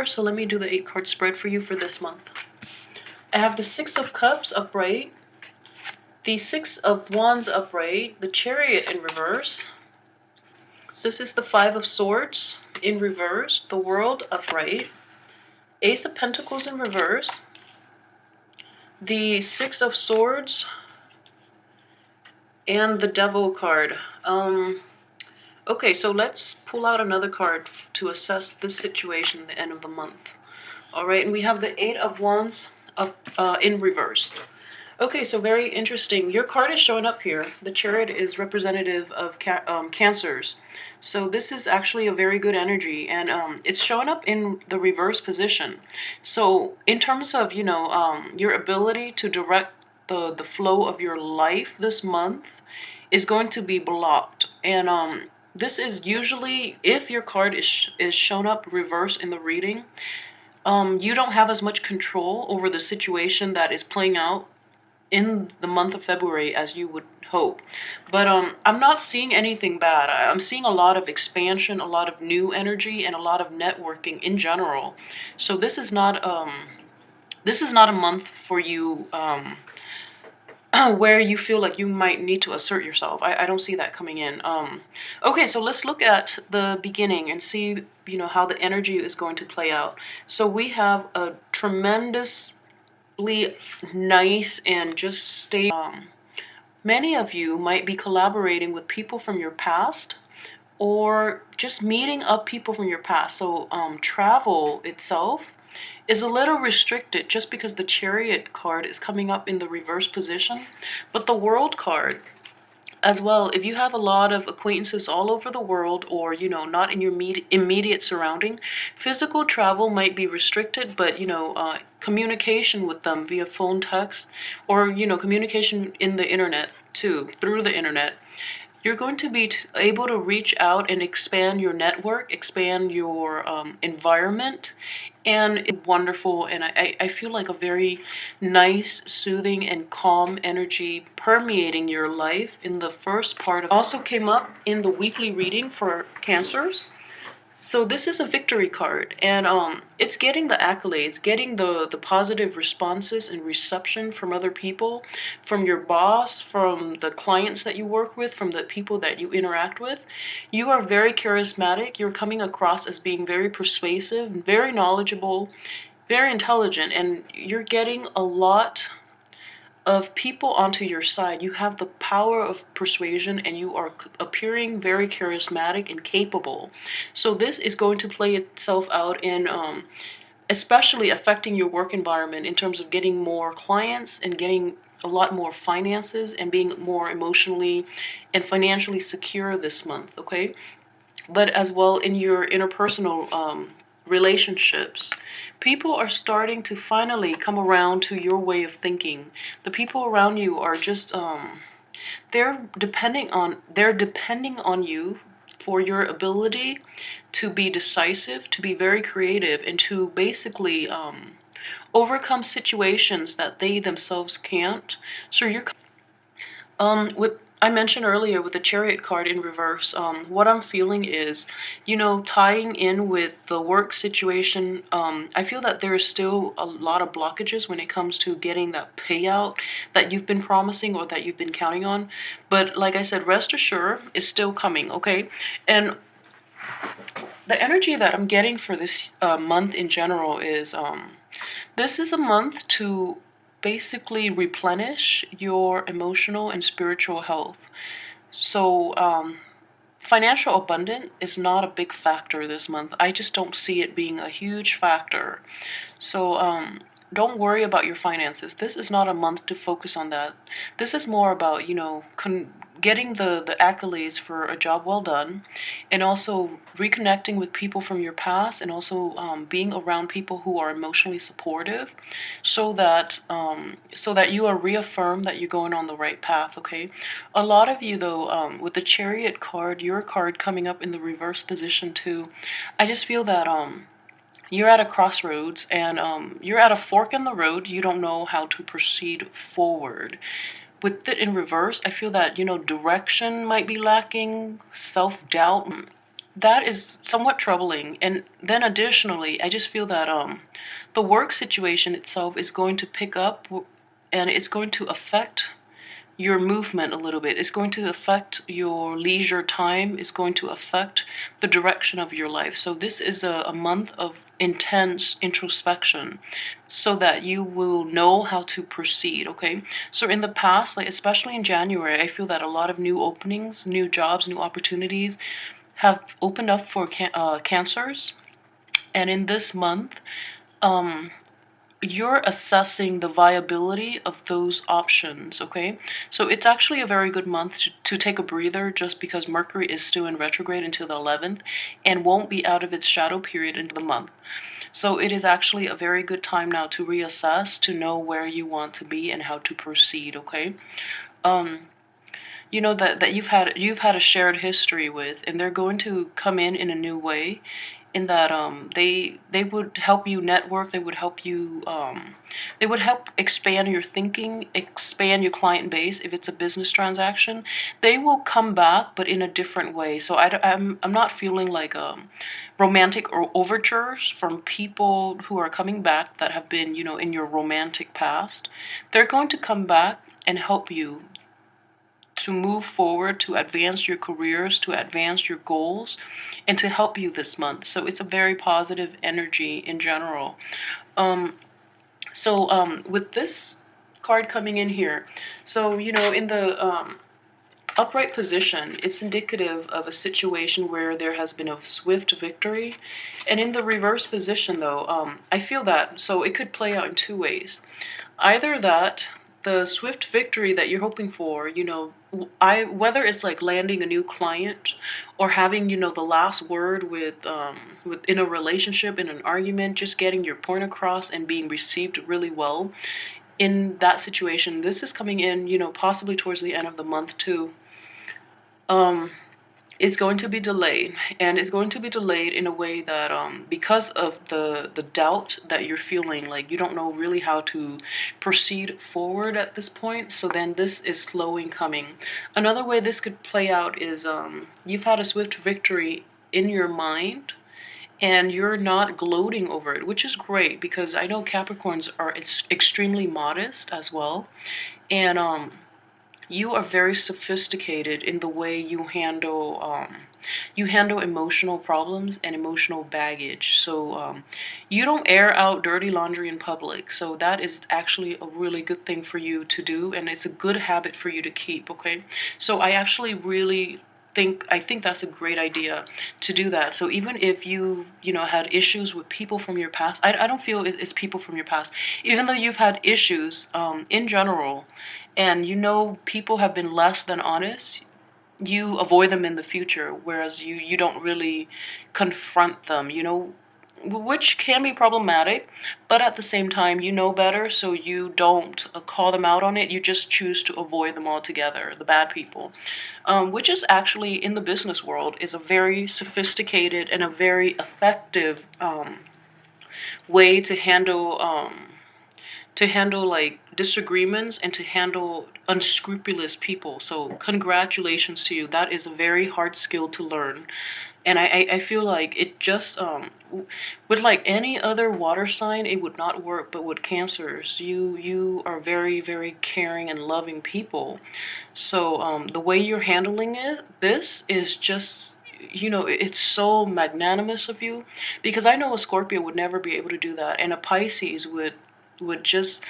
here, so let me do the 8-card spread for you for this month. I have the 6 of Cups upright, the 6 of Wands upright, the Chariot in reverse. This is the 5 of Swords in reverse, the World upright, Ace of Pentacles in reverse, the 6 of Swords, and the Devil card. Okay, so let's pull out another card to assess this situation at the end of the month. All right, and we have the 8 of Wands up in reverse. Okay, so very interesting. Your card is showing up here. The Chariot is representative of Cancers. So this is actually a very good energy, and it's showing up in the reverse position. So in terms of, you know, your ability to direct the flow of your life this month is going to be blocked. And this is usually, if your card is shown up reverse in the reading, you don't have as much control over the situation that is playing out in the month of February as you would hope. But I'm not seeing anything bad. I'm seeing a lot of expansion, a lot of new energy, and a lot of networking in general. So this is not a month for you where you feel like you might need to assert yourself. I don't see that coming in. Okay, so let's look at the beginning and see, you know, how the energy is going to play out. So we have a tremendously nice and just stable. Many of you might be collaborating with people from your past, or just meeting up people from your past. So travel itself is a little restricted just because the Chariot card is coming up in the reverse position. But the World card as well, if you have a lot of acquaintances all over the world, or, you know, not in your immediate surrounding, physical travel might be restricted, but, you know, communication with them via phone, text, or, you know, communication in the internet too, through the internet, you're going to be able to reach out and expand your network, expand your environment, and it's wonderful. And I feel like a very nice, soothing, and calm energy permeating your life in the first part. Also came up in the weekly reading for Cancers. So this is a victory card, and it's getting the accolades, getting the positive responses and reception from other people, from your boss, from the clients that you work with, from the people that you interact with. You are very charismatic. You're coming across as being very persuasive, very knowledgeable, very intelligent, and you're getting a lot of people onto your side. You have the power of persuasion, and you are appearing very charismatic and capable. So this is going to play itself out in especially affecting your work environment in terms of getting more clients and getting a lot more finances and being more emotionally and financially secure this month, okay? But as well in your interpersonal relationships, people are starting to finally come around to your way of thinking. The people around you are just they're depending on you for your ability to be decisive, to be very creative, and to basically overcome situations that they themselves can't. So you're with I mentioned earlier with the Chariot card in reverse, what I'm feeling is, you know, tying in with the work situation, I feel that there's still a lot of blockages when it comes to getting that payout that you've been promising or that you've been counting on. But like I said, rest assured, it's still coming, okay? And the energy that I'm getting for this month in general is, this is a month to basically replenish your emotional and spiritual health. So financial abundance is not a big factor this month. I just don't see it being a huge factor. So don't worry about your finances. This is not a month to focus on that. This is more about, you know, getting the accolades for a job well done, and also reconnecting with people from your past, and also being around people who are emotionally supportive, so that you are reaffirmed that you're going on the right path, okay? A lot of you, though, with the Chariot card, your card coming up in the reverse position too, I just feel that you're at a crossroads, and you're at a fork in the road. You don't know how to proceed forward. With it in reverse, I feel that, you know, direction might be lacking, self-doubt. that is somewhat troubling. And then additionally, I just feel that the work situation itself is going to pick up, and it's going to affect your movement a little bit. It's going to affect your leisure time. It's going to affect the direction of your life. So this is a month of intense introspection so that you will know how to proceed, okay? So in the past, like especially in January, I feel that a lot of new openings, new jobs, new opportunities have opened up for cancers. And in this month, um, you're assessing the viability of those options, okay? So it's actually a very good month to take a breather, just because Mercury is still in retrograde until the 11th and won't be out of its shadow period into the month. So it is actually a very good time now to reassess, to know where you want to be and how to proceed, okay? Um, you know that you've had a shared history with, and they're going to come in a new way, in that they would help you network. They would help you they would help expand your thinking, expand your client base. If it's a business transaction, they will come back, but in a different way. So I'm not feeling like romantic or overtures from people who are coming back that have been, in your romantic past. They're going to come back and help you to move forward, to advance your careers, to advance your goals, and to help you this month. So it's a very positive energy in general. Um, with this card coming in here, so in the upright position, it's indicative of a situation where there has been a swift victory. And in the reverse position, though, I feel that, so it could play out in two ways. Either that the swift victory that you're hoping for, whether it's like landing a new client, or having, the last word with in a relationship, in an argument, just getting your point across and being received really well. In that situation, this is coming in, possibly towards the end of the month too. Um, it's going to be delayed, and it's going to be delayed in a way that because of the doubt that you're feeling, like you don't know really how to proceed forward at this point. So then this is slowing coming. Another way this could play out is you've had a swift victory in your mind, and you're not gloating over it, which is great, because I know Capricorns are extremely modest as well. And you are very sophisticated in the way you handle emotional problems and emotional baggage. So you don't air out dirty laundry in public. So that is actually a really good thing for you to do, and it's a good habit for you to keep, okay? So I actually really think that's a great idea to do that. So even if you had issues with people from your past, I don't feel it's people from your past. Even though you've had issues in general, and people have been less than honest, you avoid them in the future, whereas you don't really confront them, which can be problematic. But at the same time, you know better, so you don't call them out on it. You just choose to avoid them altogether, the bad people, which is actually, in the business world, is a very sophisticated and a very effective way to handle like disagreements, and to handle unscrupulous people. So congratulations to you. That is a very hard skill to learn. And I feel like it just with like any other water sign, it would not work, but with Cancers, you are very, very caring and loving people. So the way you're handling this is just, it's so magnanimous of you, because I know a Scorpio would never be able to do that, and a Pisces would just,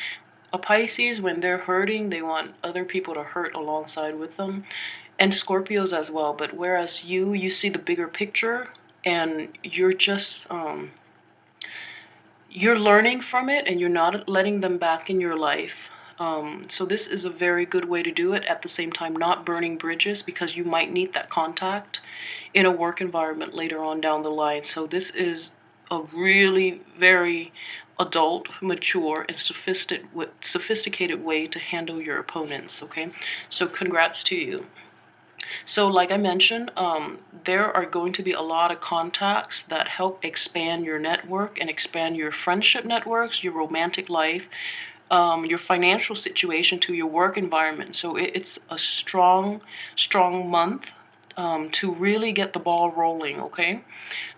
a Pisces, when they're hurting, they want other people to hurt alongside with them, and Scorpios as well. But whereas you see the bigger picture, and you're just you're learning from it, and you're not letting them back in your life. So this is a very good way to do it. At the same time, not burning bridges, because you might need that contact in a work environment later on down the line. So this is a really very adult, mature, and sophisticated way to handle your opponents, okay? So congrats to you. So like I mentioned, there are going to be a lot of contacts that help expand your network and expand your friendship networks, your romantic life, your financial situation, to your work environment. So it's a strong, strong month to really get the ball rolling, okay?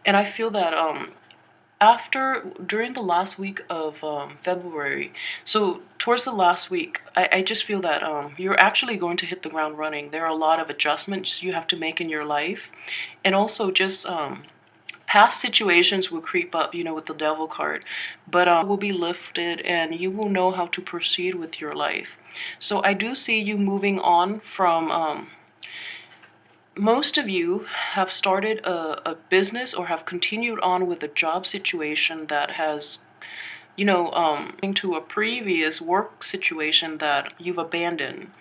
And I feel that during the last week of February, so towards the last week, I just feel that you're actually going to hit the ground running. There are a lot of adjustments you have to make in your life, and also just past situations will creep up, with the devil card, but will be lifted, and you will know how to proceed with your life. So I do see you moving on from most of you have started a business or have continued on with a job situation that has, into a previous work situation that you've abandoned.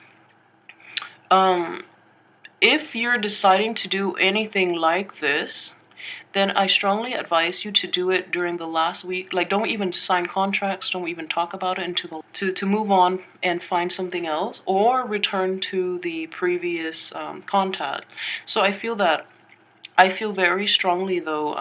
If you're deciding to do anything like this, then I strongly advise you to do it during the last week. Like, don't even sign contracts, don't even talk about it until to move on and find something else, or return to the previous contact. So I feel very strongly though.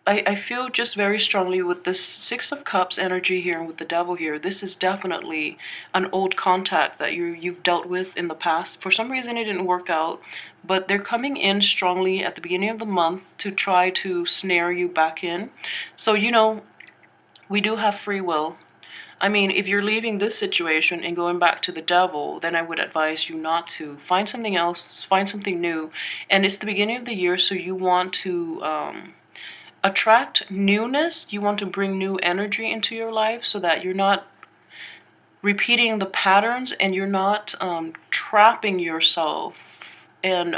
I feel just very strongly with this Six of Cups energy here and with the Devil here. This is definitely an old contact that you've dealt with in the past. For some reason it didn't work out, but they're coming in strongly at the beginning of the month to try to snare you back in. So, we do have free will. I mean, if you're leaving this situation and going back to the devil, then I would advise you not to. Find something else, find something new. And it's the beginning of the year, so you want to attract newness. You want to bring new energy into your life so that you're not repeating the patterns, and you're not trapping yourself, and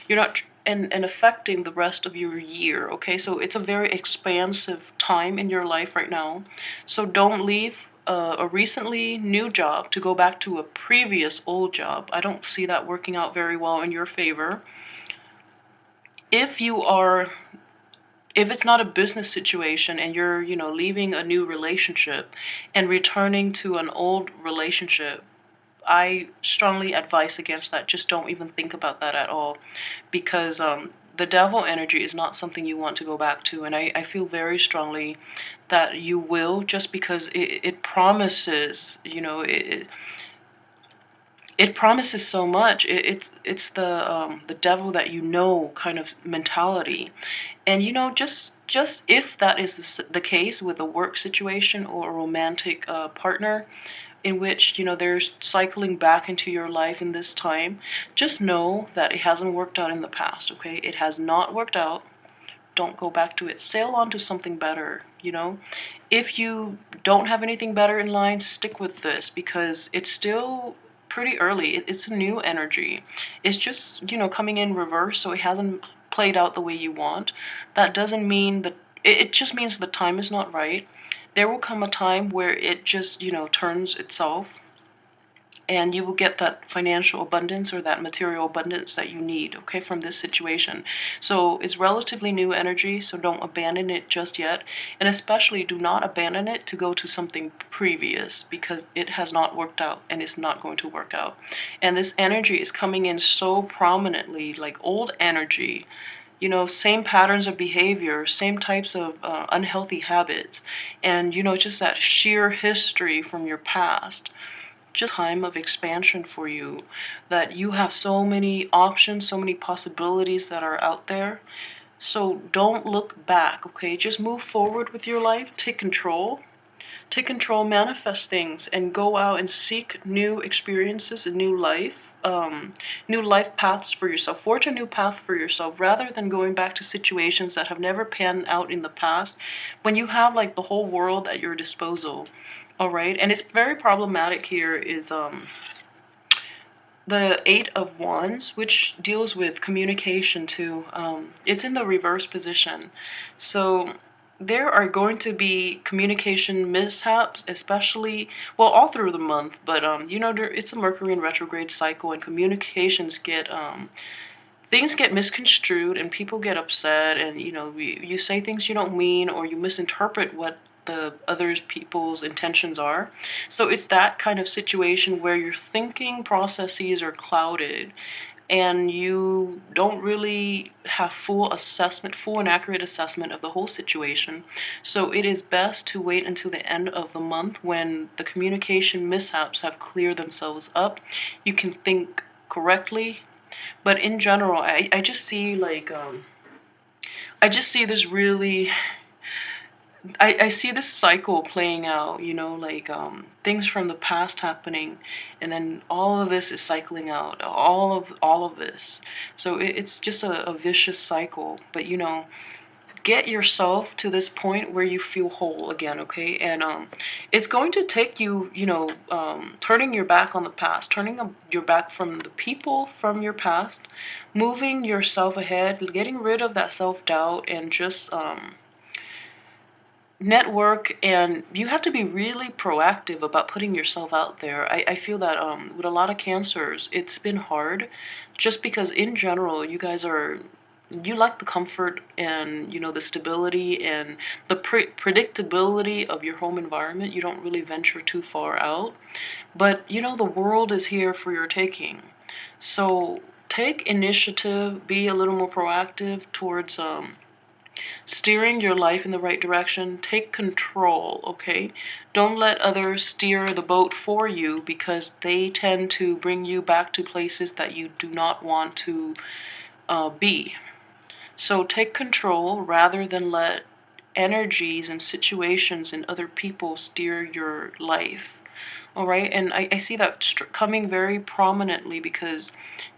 you're not and affecting the rest of your year, okay? So it's a very expansive time in your life right now. So don't leave a recently new job to go back to a previous old job. I don't see that working out very well in your favor. If it's not a business situation and you're, leaving a new relationship and returning to an old relationship, I strongly advise against that. Just don't even think about that at all, because the devil energy is not something you want to go back to. And I feel very strongly that you will, just because it promises, it promises so much. It's the devil that kind of mentality. And just if that is the case with a work situation or a romantic partner, in which they're cycling back into your life in this time, just know that it hasn't worked out in the past, okay? It has not worked out. Don't go back to it. Sail on to something better. If you don't have anything better in line, stick with this, because it's still pretty early. It's a new energy. It's just, coming in reverse, so it hasn't played out the way you want. That doesn't mean that it just means the time is not right. There will come a time where it just, turns itself, and you will get that financial abundance or that material abundance that you need, okay, from this situation. So it's relatively new energy, so don't abandon it just yet. And especially do not abandon it to go to something previous, because it has not worked out and it's not going to work out. And this energy is coming in so prominently, like old energy, same patterns of behavior, same types of unhealthy habits, and, just that sheer history from your past. Just time of expansion for you, that you have so many options, so many possibilities that are out there. So don't look back, okay? Just move forward with your life. Take control. Take control, manifest things, and go out and seek new experiences and new life paths for yourself. Forge a new path for yourself, rather than going back to situations that have never panned out in the past, when you have like the whole world at your disposal. All right, and it's very problematic here is the Eight of Wands, which deals with communication too. It's in the reverse position, so there are going to be communication mishaps, especially, well, all through the month. But it's a Mercury in retrograde cycle, and communications get things get misconstrued, and people get upset, and you say things you don't mean, or you misinterpret what the other people's intentions are. So it's that kind of situation where your thinking processes are clouded, and you don't really have full and accurate assessment of the whole situation. So it is best to wait until the end of the month, when the communication mishaps have cleared themselves up. You can think correctly, But in general, I just see like I just see this really I see this cycle playing out, you know, like things from the past happening, and then all of this is cycling out, all of this. So it's just a vicious cycle. But you know, get yourself to this point where you feel whole again, okay? And it's going to take you, you know, turning your back on the past, turning your back from the people from your past, moving yourself ahead, getting rid of that self-doubt, and just network. And you have to be really proactive about putting yourself out there. I feel that with a lot of cancers, it's been hard just because in general, you guys are, you like the comfort and, you know, the stability and the predictability of your home environment. You don't really venture too far out. But, you know, the world is here for your taking. So take initiative, be a little more proactive towards steering your life in the right direction. Take control, okay? Don't let others steer the boat for you, because they tend to bring you back to places that you do not want to be. So take control rather than let energies and situations and other people steer your life. All right, and I see that coming very prominently because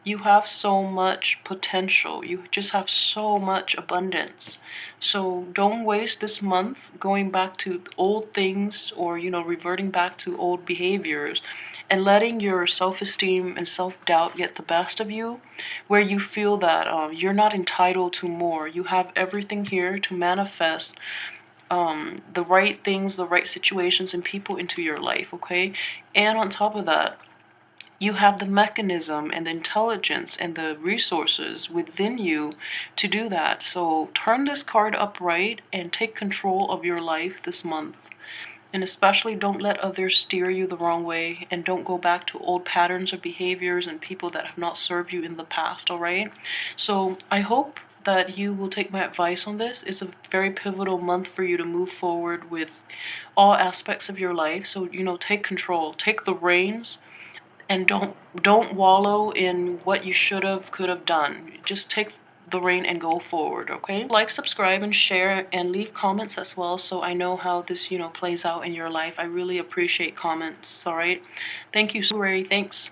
you have so much potential. You just have so much abundance. So don't waste this month going back to old things, or, you know, reverting back to old behaviors and letting your self-esteem and self-doubt get the best of you, where you feel that you're not entitled to more. You have everything here to manifest the right things, the right situations and people into your life, okay? And on top of that, you have the mechanism and the intelligence and the resources within you to do that. So turn this card upright and take control of your life this month. And especially don't let others steer you the wrong way, and don't go back to old patterns of behaviors and people that have not served you in the past, all right? So I hope that you will take my advice on this. It's a very pivotal month for you to move forward with all aspects of your life. So, you know, take control, take the reins, and don't wallow in what you should have, could have done. Just take the rein and go forward, okay? Like, subscribe, and share, and leave comments as well, so I know how this, you know, plays out in your life. I really appreciate comments, all right? Thank you, Ray. Thanks.